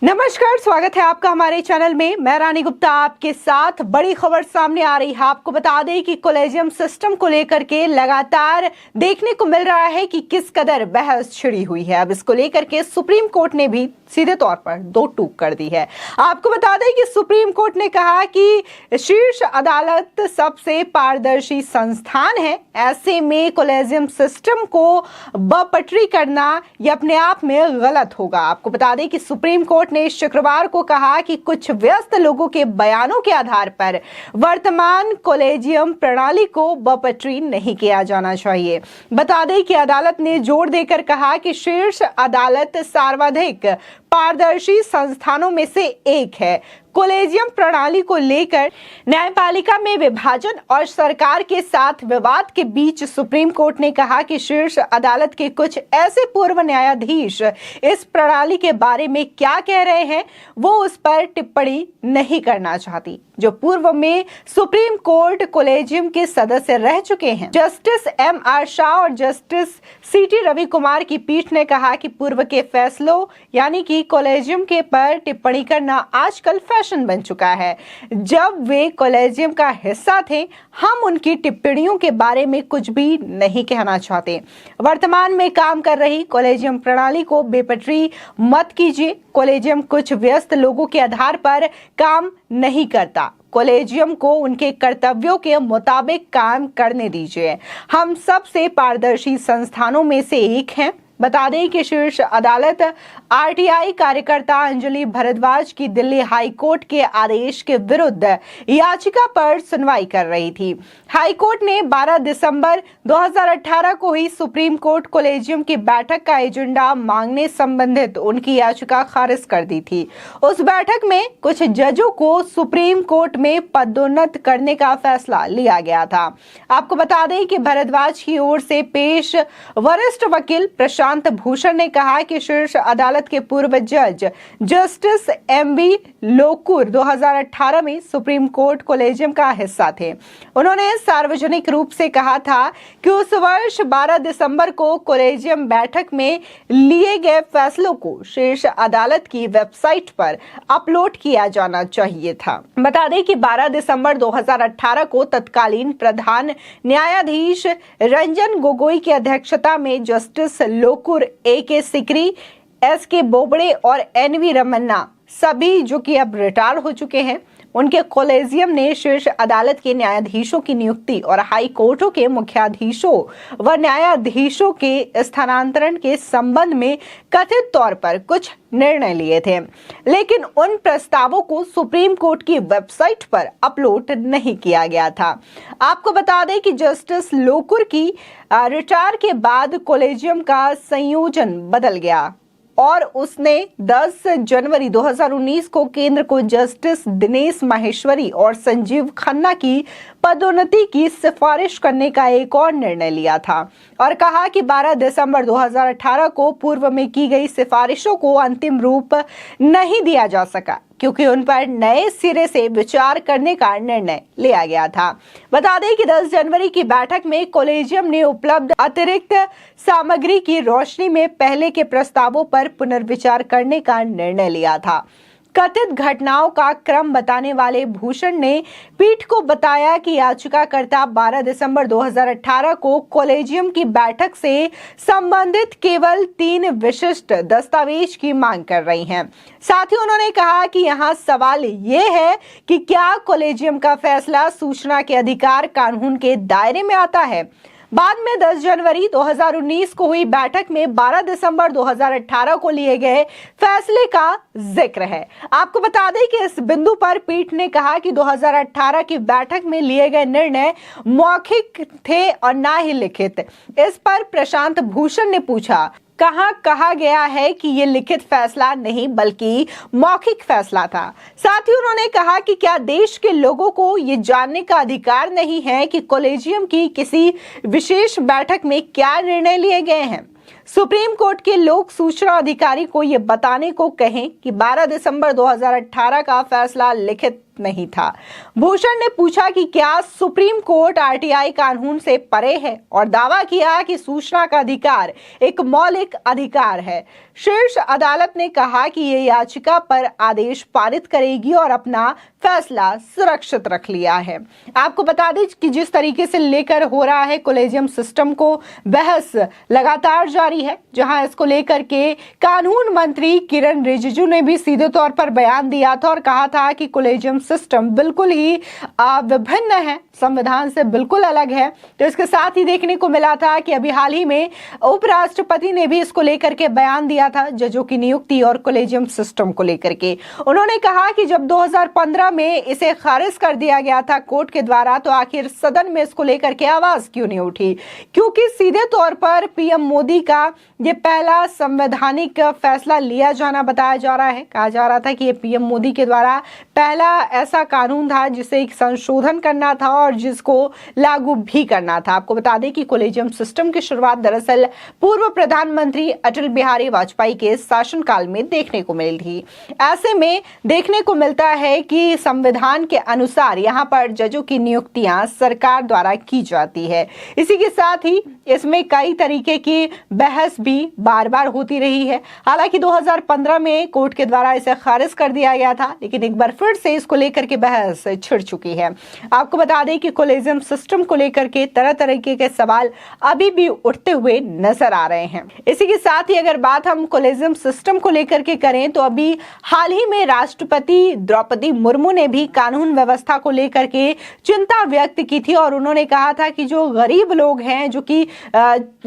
नमस्कार, स्वागत है आपका हमारे चैनल में। मैं रानी गुप्ता आपके साथ। बड़ी खबर सामने आ रही है। आपको बता दें कि कॉलेजियम सिस्टम को लेकर के लगातार देखने को मिल रहा है कि किस कदर बहस छिड़ी हुई है। अब इसको लेकर के सुप्रीम कोर्ट ने भी सीधे तौर पर दो टूक कर दी है। आपको बता दें कि सुप्रीम कोर्ट ने कहा कि शीर्ष अदालत सबसे पारदर्शी संस्थान है, ऐसे में कॉलेजियम सिस्टम को बपटरी करना यह अपने आप में गलत होगा। आपको बता दें कि सुप्रीम कोर्ट ने शुक्रवार को कहा कि कुछ व्यस्त लोगों के बयानों के आधार पर वर्तमान कॉलेजियम प्रणाली को बपटरी नहीं किया जाना चाहिए। बता दें कि अदालत ने जोर देकर कहा कि शीर्ष अदालत सर्वाधिक पारदर्शी संस्थानों में से एक है। कॉलेजियम प्रणाली को लेकर न्यायपालिका में विभाजन और सरकार के साथ विवाद के बीच सुप्रीम कोर्ट ने कहा कि शीर्ष अदालत के कुछ ऐसे पूर्व न्यायाधीश इस प्रणाली के बारे में क्या कह रहे हैं वो उस पर टिप्पणी नहीं करना चाहती, जो पूर्व में सुप्रीम कोर्ट कॉलेजियम के सदस्य रह चुके हैं। Justice M.R. शाह और जस्टिस C.T. रवि कुमार की पीठ ने कहा कि पूर्व के फैसलों यानी कि कॉलेजियम के पर टिप्पणी करना आजकल फैशन बन चुका है। जब वे कॉलेजियम का हिस्सा थे, हम उनकी टिप्पणियों के बारे में कुछ भी नहीं कहना चाहते। वर्तमान में काम कर रही कॉलेजियम प्रणाली को बेपटरी मत कीजिए। कॉलेजियम कुछ व्यस्त लोगों के आधार पर काम नहीं करता। कॉलेजियम को उनके कर्तव्यों के मुताबिक काम करने दीजिए। हम सबसे पारदर्शी संस्थानों में से एक हैं। बता दें कि शीर्ष अदालत RTI कार्यकर्ता अंजलि भारद्वाज की दिल्ली हाई कोर्ट के आदेश के विरुद्ध याचिका पर सुनवाई कर रही थी। हाई कोर्ट ने 12 दिसंबर 2018 को ही सुप्रीम कोर्ट कॉलेजियम की बैठक का एजेंडा मांगने संबंधित उनकी याचिका खारिज कर दी थी। उस बैठक में कुछ जजों को सुप्रीम कोर्ट में पदोन्नत करने का फैसला लिया गया था। आपको बता दें कि भारद्वाज की ओर से पेश वरिष्ठ वकील प्रशांत भूषण ने कहा कि शीर्ष अदालत के पूर्व जज जस्टिस MB लोकुर 2018 में सुप्रीम कोर्ट कॉलेजियम का हिस्सा थे। उन्होंने सार्वजनिक रूप से कहा था कि उस वर्ष 12 दिसंबर को कॉलेजियम बैठक में लिए गए फैसलों को शीर्ष अदालत की वेबसाइट पर अपलोड किया जाना चाहिए था। बता दें कि 12 दिसंबर 2018 को तत्कालीन प्रधान न्यायाधीश रंजन गोगोई की अध्यक्षता में justice Lokur, AK Sikri, SK Bobde और NV रमन्ना, सभी जो कि अब रिटायर हो चुके हैं, उनके कॉलेजियम ने शीर्ष अदालत के न्यायाधीशों की नियुक्ति और हाई कोर्टों के मुख्याधीशों व न्यायाधीशों के स्थानांतरण के संबंध में कथित तौर पर कुछ निर्णय लिए थे, लेकिन उन प्रस्तावों को सुप्रीम कोर्ट की वेबसाइट पर अपलोड नहीं किया गया था। आपको बता दें कि जस्टिस लोकुर की रिटायर के बाद कॉलेजियम का संयोजन बदल गया और उसने 10 जनवरी 2019 को केंद्र को जस्टिस दिनेश माहेश्वरी और संजीव खन्ना की पदोन्नति की सिफारिश करने का एक और निर्णय लिया था और कहा कि 12 दिसंबर 2018 को पूर्व में की गई सिफारिशों को अंतिम रूप नहीं दिया जा सका क्योंकि उन पर नए सिरे से विचार करने का निर्णय लिया गया था। बता दें कि 10 जनवरी की बैठक में कॉलेजियम ने उपलब्ध अतिरिक्त सामग्री की रोशनी में पहले के प्रस्तावों पर पुनर्विचार करने का निर्णय लिया था। कथित घटनाओं का क्रम बताने वाले भूषण ने पीठ को बताया कि याचिकाकर्ता 12 दिसंबर 2018 को कॉलेजियम की बैठक से संबंधित केवल 3 विशिष्ट दस्तावेज की मांग कर रही हैं। साथ ही उन्होंने कहा कि यहाँ सवाल ये है कि क्या कॉलेजियम का फैसला सूचना के अधिकार कानून के दायरे में आता है। बाद में 10 जनवरी 2019 को हुई बैठक में 12 दिसंबर 2018 को लिए गए फैसले का जिक्र है। आपको बता दें कि इस बिंदु पर पीठ ने कहा कि 2018 की बैठक में लिए गए निर्णय मौखिक थे और ना ही लिखित। इस पर प्रशांत भूषण ने पूछा, कहाँ कहा गया है कि ये लिखित फैसला नहीं बल्कि मौखिक फैसला था। साथ ही उन्होंने कहा कि क्या देश के लोगों को ये जानने का अधिकार नहीं है कि कॉलेजियम की किसी विशेष बैठक में क्या निर्णय लिए गए हैं। सुप्रीम कोर्ट के लोक सूचना अधिकारी को ये बताने को कहें कि 12 दिसंबर 2018 का फैसला लिखित नहीं था। भूषण ने पूछा कि क्या सुप्रीम कोर्ट आरटीआई कानून से परे है और दावा किया कि सूचना का अधिकार एक मौलिक अधिकार है। शीर्ष अदालत ने कहा कि ये याचिका पर आदेश पारित करेगी और अपना फैसला सुरक्षित रख लिया है। आपको बता दें कि जिस तरीके से लेकर हो रहा है कॉलेजियम सिस्टम को बहस लगातार जारी है, जहां इसको लेकर के कानून मंत्री किरण रिजिजू ने भी सीधे तौर पर बयान दिया था और कहा था कि कॉलेजियम सिस्टम बिल्कुल ही विभिन्न है, संविधान से बिल्कुल अलग है। तो इसके साथ ही देखने को मिला था कि अभी हाल ही में उपराष्ट्रपति ने भी इसको लेकर के बयान दिया था जजों की नियुक्ति और कॉलेजियम सिस्टम को लेकर के। उन्होंने कहा कि जब 2015 में इसे खारिज कर दिया गया था कोर्ट के द्वारा, तो आखिर सदन में इसको लेकर के आवाज क्यों नहीं उठी? क्योंकि सीधे तौर पर पीएम मोदी का ये पहला संवैधानिक फैसला लिया जाना बताया जा रहा है। कहा जा रहा था कि ये पीएम मोदी के द्वारा पहला ऐसा कानून था जिसे एक संशोधन करना था और जिसको लागू भी करना था। आपको बता दें कि कॉलेजियम सिस्टम की शुरुआत दरअसल पूर्व प्रधानमंत्री अटल बिहारी वाजपेयी के शासनकाल में देखने को मिली थी। ऐसे में देखने को मिलता है कि संविधान के अनुसार यहाँ पर जजों की नियुक्तियां सरकार द्वारा की जाती है। इसी के साथ ही इसमें कई तरीके की बहस भी बार बार होती रही है। हालांकि 2015 में कोर्ट के द्वारा इसे खारिज कर दिया गया था, लेकिन एक बार फिर से इसको लेकर के बहस छिड़ चुकी है। आपको बता दें कि कॉलेजियम सिस्टम को लेकर के तरह तरह के सवाल अभी भी उठते हुए नजर आ रहे हैं। इसी के साथ ही अगर बात हम कॉलेजियम सिस्टम को लेकर के करें तो अभी हाल ही में राष्ट्रपति द्रौपदी मुर्मू ने भी कानून व्यवस्था को लेकर के चिंता व्यक्त की थी और उन्होंने कहा था कि जो गरीब लोग हैं, जो कि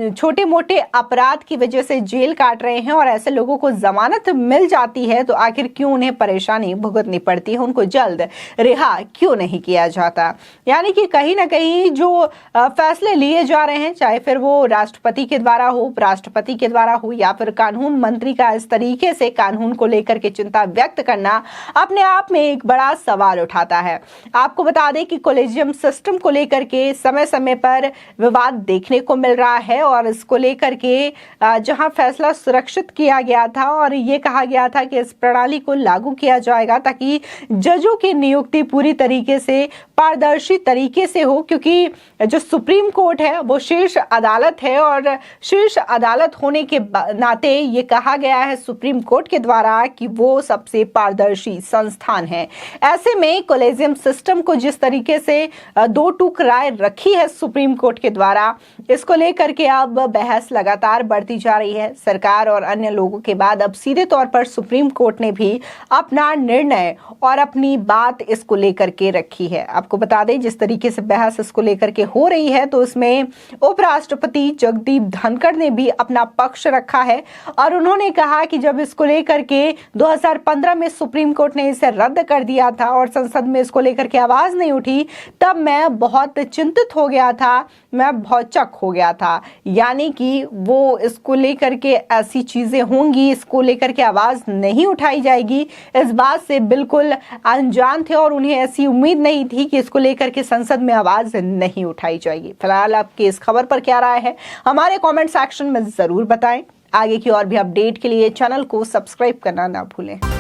छोटे मोटे अपराध की वजह से जेल काट रहे हैं और ऐसे लोगों को जमानत मिल जाती है, तो आखिर क्यों उन्हें परेशानी भुगतनी पड़ती है, उनको जल्द रिहा क्यों नहीं किया जाता। यानी कि कहीं ना कहीं जो फैसले लिए जा रहे हैं, चाहे फिर वो राष्ट्रपति के द्वारा हो, उपराष्ट्रपति के द्वारा हो या फिर कानून मंत्री का इस तरीके से कानून को लेकर के चिंता व्यक्त करना अपने आप में एक बड़ा सवाल उठाता है। आपको बता दें कि कॉलेजियम सिस्टम को लेकर के समय समय पर विवाद देखने को मिल रहा है और इसको लेकर के जहां फैसला सुरक्षित किया गया था और ये कहा गया था कि इस प्रणाली को लागू किया जाएगा ताकि जजों की नियुक्ति पूरी तरीके से पारदर्शी तरीके से हो, क्योंकि जो सुप्रीम कोर्ट है वो शीर्ष अदालत है और शीर्ष अदालत होने के नाते ये कहा गया है सुप्रीम कोर्ट के द्वारा कि वो सबसे पारदर्शी संस्थान है। ऐसे में कॉलेजियम सिस्टम को जिस तरीके से दो टूक राय रखी है सुप्रीम कोर्ट के द्वारा, इसको लेकर के अब बहस लगातार बढ़ती जा रही है। सरकार और अन्य लोगों के बाद अब सीधे तौर पर सुप्रीम कोर्ट ने भी अपना निर्णय और अपनी बात इसको लेकर के रखी है। आपको बता दें जिस तरीके से बहस इसको लेकर के हो रही है, तो इसमें उपराष्ट्रपति जगदीप धनखड़ ने भी अपना पक्ष रखा है और उन्होंने कहा कि जब इसको लेकर के 2015 में सुप्रीम कोर्ट ने इसे रद्द कर दिया था और संसद में इसको लेकर के आवाज नहीं उठी, तब मैं बहुत चिंतित हो गया था, मैं भौचक हो गया था। यानी कि वो इसको लेकर के ऐसी चीजें होंगी, इसको लेकर के आवाज नहीं उठाई जाएगी, इस बात से बिल्कुल अनजान थे और उन्हें ऐसी उम्मीद नहीं थी कि इसको लेकर के संसद में आवाज नहीं उठाई जाएगी। फिलहाल आपकी इस खबर पर क्या राय है, हमारे कमेंट सेक्शन में जरूर बताएं। आगे की और भी अपडेट के लिए चैनल को सब्सक्राइब करना ना भूलें।